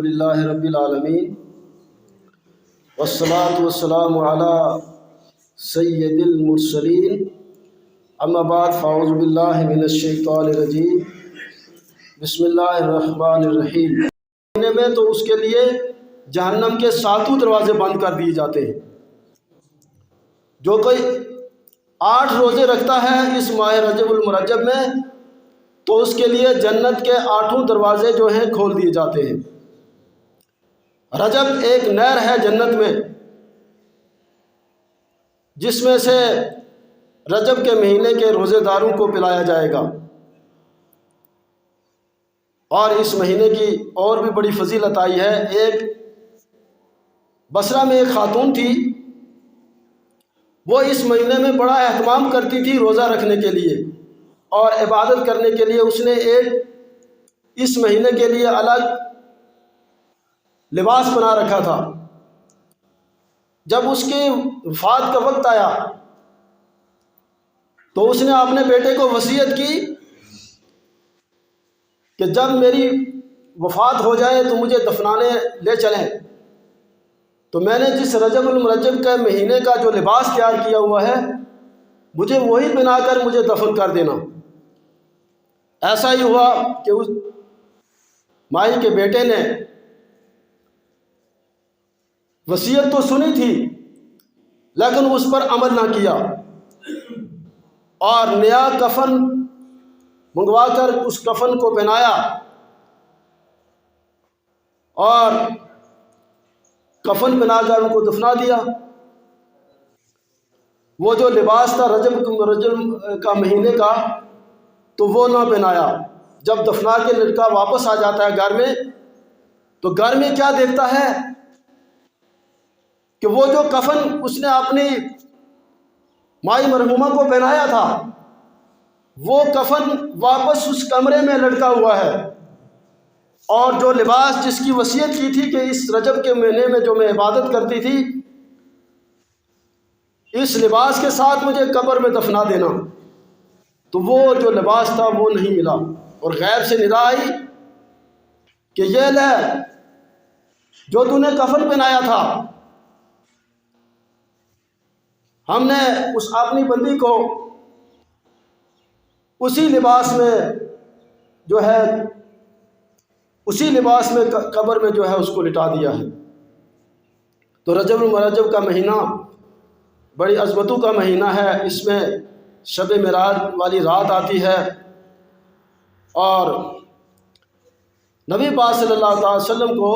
للہ رب العالمین والصلاة والسلام علی سید المرسلین اما بعد فاعوذ باللہ من الشیطان الرجیم بسم اللہ الرحمن الرحیم۔ میں تو اس کے لیے جہنم کے 7 دروازے بند کر دیے جاتے ہیں۔ جو کوئی 8 روزے رکھتا ہے اس ماہ رجب المرجب میں تو اس کے لیے جنت کے 8 دروازے جو ہیں کھول دیے جاتے ہیں۔ رجب ایک نہر ہے جنت میں، جس میں سے رجب کے مہینے کے روزے داروں کو پلایا جائے گا۔ اور اس مہینے کی اور بھی بڑی فضیلت آئی ہے۔ ایک بصرہ میں ایک خاتون تھی، وہ اس مہینے میں بڑا اہتمام کرتی تھی روزہ رکھنے کے لیے اور عبادت کرنے کے لیے۔ اس نے اس مہینے کے لیے الگ لباس بنا رکھا تھا۔ جب اس کی وفات کا وقت آیا تو اس نے اپنے بیٹے کو وصیت کی کہ جب میری وفات ہو جائے تو مجھے دفنانے لے چلیں، تو میں نے جس رجب المرجب کے مہینے کا جو لباس تیار کیا ہوا ہے مجھے وہی پہنا کر مجھے دفن کر دینا۔ ایسا ہی ہوا کہ اس مائی کے بیٹے نے وصیت تو سنی تھی لیکن اس پر عمل نہ کیا اور نیا کفن منگوا کر اس کفن کو پہنایا اور کفن بنا کر ان کو دفنا دیا۔ وہ جو لباس تھا رجب کا مہینے کا تو وہ نہ پہنایا۔ جب دفنا کے لڑکا واپس آ جاتا ہے گھر میں تو گھر میں کیا دیکھتا ہے کہ وہ جو کفن اس نے اپنی مائی مرحومہ کو پہنایا تھا وہ کفن واپس اس کمرے میں لٹکا ہوا ہے، اور جو لباس جس کی وصیت کی تھی کہ اس رجب کے مہینے میں جو میں عبادت کرتی تھی اس لباس کے ساتھ مجھے قبر میں دفنا دینا، تو وہ جو لباس تھا وہ نہیں ملا۔ اور غیب سے ندا آئی کہ یہ لے جو تو نے کفن پہنایا تھا، ہم نے اس اپنی بندی کو اسی لباس میں جو ہے اسی لباس میں قبر میں جو ہے اس کو لٹا دیا ہے۔ تو رجب المرجب کا مہینہ بڑی عظمتوں کا مہینہ ہے۔ اس میں شب معراج والی رات آتی ہے اور نبی پاک صلی اللہ علیہ وسلم کو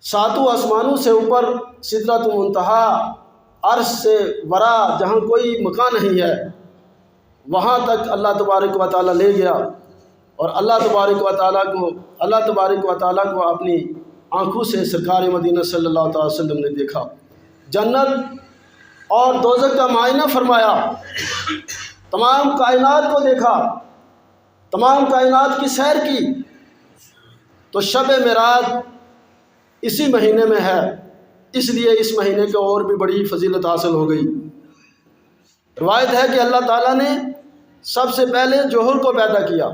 7 آسمانوں سے اوپر سدرۃ المنتہا، عرش سے ورا جہاں کوئی مکان نہیں ہے وہاں تک اللہ تبارک و تعالیٰ لے گیا، اور اللہ تبارک و تعالیٰ کو اپنی آنکھوں سے سرکار مدینہ صلی اللہ تعالی وسلم نے دیکھا۔ جنت اور دوزخ کا معائنہ فرمایا، تمام کائنات کو دیکھا، تمام کائنات کی سیر کی۔ تو شب معراج اسی مہینے میں ہے، اس لیے اس مہینے کو اور بھی بڑی فضیلت حاصل ہو گئی۔ روایت ہے کہ اللہ تعالیٰ نے سب سے پہلے جوہر کو پیدا کیا،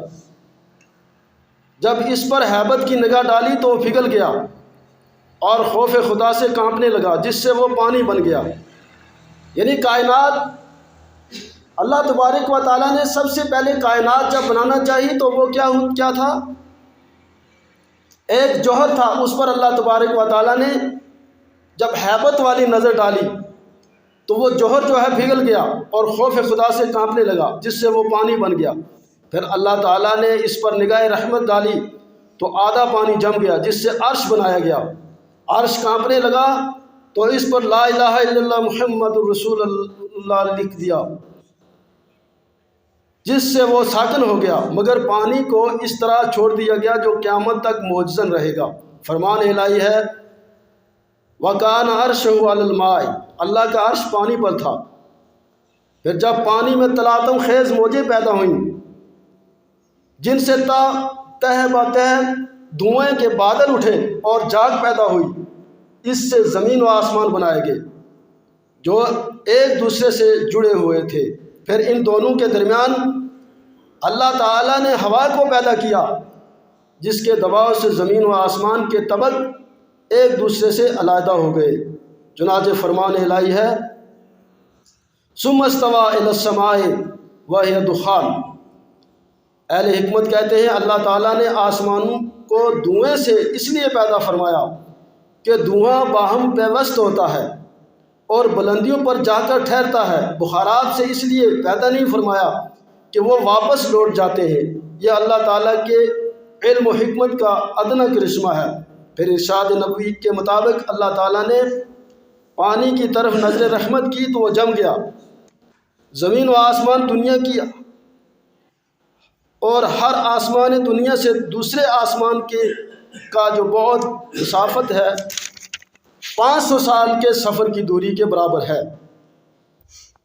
جب اس پر ہیبت کی نگاہ ڈالی تو وہ پگھل گیا اور خوف خدا سے کانپنے لگا، جس سے وہ پانی بن گیا۔ یعنی کائنات اللہ تبارک و تعالیٰ نے سب سے پہلے کائنات جب بنانا چاہی تو وہ کیا تھا؟ ایک جوہر تھا، اس پر اللہ تبارک و تعالیٰ نے جب ہیبت والی نظر ڈالی تو وہ جوہر جو ہے پگھل گیا اور خوف خدا سے کانپنے لگا، جس سے وہ پانی بن گیا۔ پھر اللہ تعالیٰ نے اس پر نگاہ رحمت ڈالی تو آدھا پانی جم گیا، جس سے عرش بنایا گیا۔ عرش کانپنے لگا تو اس پر لا الہ الا اللہ محمد الرسول اللہ لکھ دیا، جس سے وہ ساکن ہو گیا، مگر پانی کو اس طرح چھوڑ دیا گیا جو قیامت تک معجزن رہے گا۔ فرمان الہی ہے وَكَانَ عَرْشُهُ عَلَى الْمَاءِ، اللہ کا عرش پانی پر تھا۔ پھر جب پانی میں تلاطم خیز موجیں پیدا ہوئیں جن سے تہ بتہ دھوئیں کے بادل اٹھے اور جاگ پیدا ہوئی، اس سے زمین و آسمان بنائے گئے جو ایک دوسرے سے جڑے ہوئے تھے۔ پھر ان دونوں کے درمیان اللہ تعالیٰ نے ہوا کو پیدا کیا جس کے دباؤ سے زمین و آسمان کے طبق ایک دوسرے سے علیحدہ ہو گئے۔ چنانچہ فرمان الہی ہے ثم استوى الى السماء وهي دخان۔ اہل حکمت کہتے ہیں اللہ تعالیٰ نے آسمانوں کو دھوئیں سے اس لیے پیدا فرمایا کہ دھواں باہم پیوست ہوتا ہے اور بلندیوں پر جا کر ٹھہرتا ہے۔ بخارات سے اس لیے پیدا نہیں فرمایا کہ وہ واپس لوٹ جاتے ہیں۔ یہ اللہ تعالیٰ کے علم و حکمت کا ادنیٰ کرشمہ ہے۔ پھر ارشاد نبوی کے مطابق اللہ تعالیٰ نے پانی کی طرف نظر رحمت کی تو وہ جم گیا۔ زمین و آسمان دنیا کی اور ہر آسمان دنیا سے دوسرے آسمان کا جو بعد مسافت ہے 500 سال کے سفر کی دوری کے برابر ہے،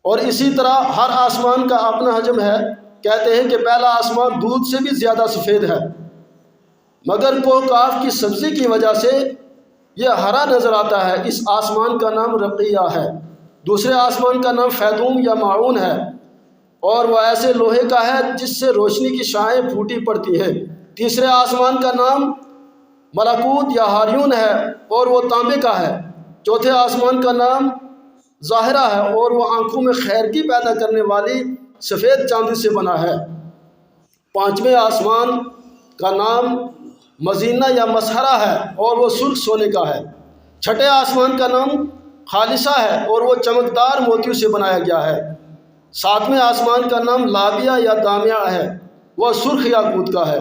اور اسی طرح ہر آسمان کا اپنا حجم ہے۔ کہتے ہیں کہ پہلا آسمان دودھ سے بھی زیادہ سفید ہے، مگر کوہ کی سبزی کی وجہ سے یہ ہرا نظر آتا ہے۔ اس آسمان کا نام رقیہ ہے۔ دوسرے آسمان کا نام فیدوم یا معون ہے، اور وہ ایسے لوہے کا ہے جس سے روشنی کی شعاعیں پھوٹی پڑتی ہیں۔ تیسرے آسمان کا نام ملکوت یا ہاریون ہے، اور وہ تانبے کا ہے۔ چوتھے آسمان کا نام ظاہرہ ہے، اور وہ آنکھوں میں خیرگی پیدا کرنے والی سفید چاندی سے بنا ہے۔ پانچویں آسمان کا نام مزینہ یا مسحرہ ہے، اور وہ سرخ سونے کا ہے۔ چھٹے آسمان کا نام خالصہ ہے، اور وہ چمکدار موتیوں سے بنایا گیا ہے۔ ساتویں آسمان کا نام لابیہ یا دامیہ ہے، وہ سرخ یاقوت کا ہے،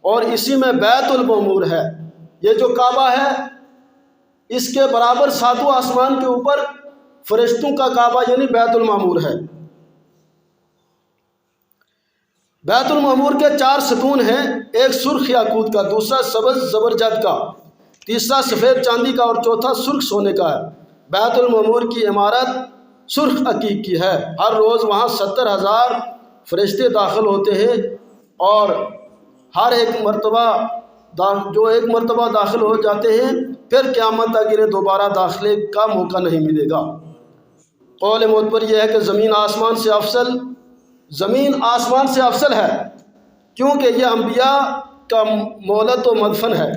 اور اسی میں بیت المعمور ہے۔ یہ جو کعبہ ہے اس کے برابر ساتواں آسمان کے اوپر فرشتوں کا کعبہ یعنی بیت المعمور ہے۔ بیت المعمور کے 4 ستون ہیں، ایک سرخ یاقوت کا، دوسرا سبز زبرجد کا، تیسرا سفید چاندی کا، اور چوتھا سرخ سونے کا ہے۔ بیت المعمور کی عمارت سرخ عقیق کی ہے۔ ہر روز وہاں 70,000 فرشتے داخل ہوتے ہیں، اور ہر ایک مرتبہ داخل ہو جاتے ہیں، پھر قیامت تک انہیں دوبارہ داخلے کا موقع نہیں ملے گا۔ قول معتبر یہ ہے کہ زمین آسمان سے افضل ہے، کیونکہ یہ انبیاء کا مولد و مدفن ہے،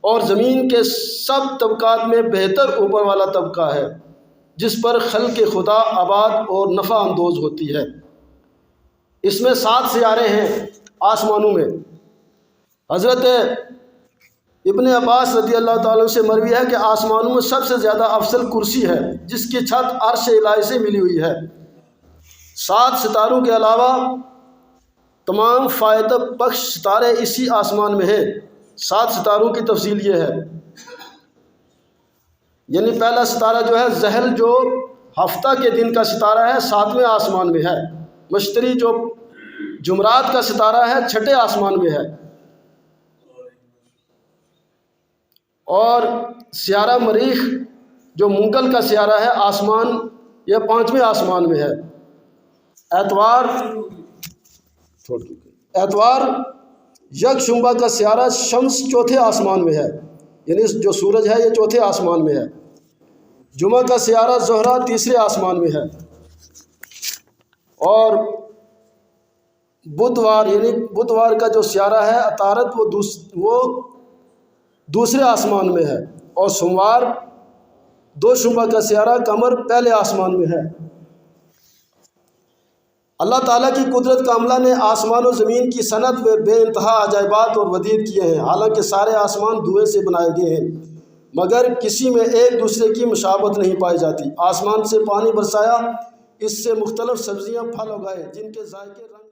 اور زمین کے سب طبقات میں بہتر اوپر والا طبقہ ہے جس پر خلق خدا آباد اور نفع اندوز ہوتی ہے۔ اس میں 7 سیارے ہیں آسمانوں میں۔ حضرت ابن عباس رضی اللہ تعالیٰ سے مروی ہے کہ آسمانوں میں سب سے زیادہ افضل کرسی ہے، جس کی چھت عرش الہی سے ملی ہوئی ہے۔ 7 ستاروں کے علاوہ تمام فائدہ بخش ستارے اسی آسمان میں ہیں۔ 7 ستاروں کی تفصیل یہ ہے، یعنی پہلا ستارہ جو ہے زحل، جو ہفتہ کے دن کا ستارہ ہے، 7ویں آسمان میں ہے۔ مشتری جو جمعرات کا ستارہ ہے، 6ٹھے آسمان میں ہے۔ اور سیارہ مریخ جو منگل کا سیارہ ہے آسمان، یہ 5ویں آسمان میں ہے۔ اتوار یک شنبہ کا سیارہ شمس 4تھے آسمان میں ہے، یعنی جو سورج ہے یہ 4تھے آسمان میں ہے۔ جمعہ کا سیارہ زہرہ 3رے آسمان میں ہے، اور بدھوار کا جو سیارہ ہے عطارد وہ 2سرے آسمان میں ہے، اور سوموار 2 شنبہ کا سیارہ قمر 1 آسمان میں ہے۔ اللہ تعالیٰ کی قدرت کا عملہ نے آسمان و زمین کی صنعت میں بے انتہا عجائبات اور ودید کیے ہیں۔ حالانکہ سارے آسمان دھوئیں سے بنائے گئے ہیں، مگر کسی میں ایک دوسرے کی مشابہت نہیں پائی جاتی۔ آسمان سے پانی برسایا، اس سے مختلف سبزیاں پھل اگائے جن کے ذائقے رنگ